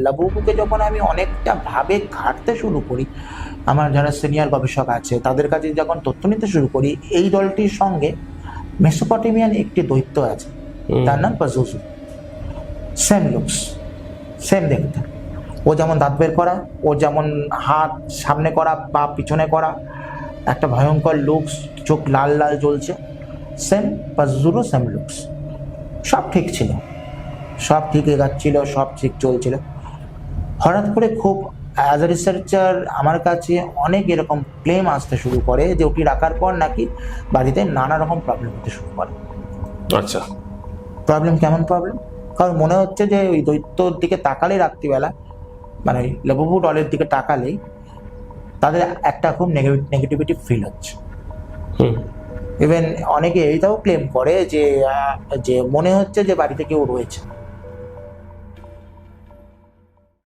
লাবুবুকে যখন আমি অনেকটা ভাবে ঘাঁটতে শুরু করি, আমার যারা সিনিয়র গবেষক আছে তাদের কাছে যখন তথ্য নিতে শুরু করি, এই দলটির সঙ্গে মেসোপটেমিয়ান একটি দৈত্য আছে, তার নাম পাজুজু। সেম লুকস, সেম দেখতে। ও যেমন দাঁত বের করা, ও যেমন হাত সামনে করা বা পিছনে করা, একটা ভয়ঙ্কর লুকস, চোখ লাল লাল জ্বলছে, সেম পাজুজুরও সেম লুকস। সব ঠিক ছিল, সব ঠিক এগাচ্ছিল, সব ঠিক চলছিল। হঠাৎ করে খুব অ্যাজ এ রিসার্চার আমার কাছে অনেক এরকম ক্লেম আসতে শুরু করে যে ওটি রাখার পর নাকি বাড়িতে নানা রকম প্রবলেম হতে শুরু করে। আচ্ছা, প্রবলেম কেমন প্রবলেম? কারণ মনে হচ্ছে যে ওই দৈত্যর দিকে তাকালেই রাত্রিবেলা, মানে ওই লাবুবু ডলের দিকে তাকালেই তাদের একটা খুব নেগেটিভিটি ফিল হচ্ছে। ইভেন অনেকে এইটাও ক্লেম করে যে যে মনে হচ্ছে যে বাড়িতে কেউ রয়েছে।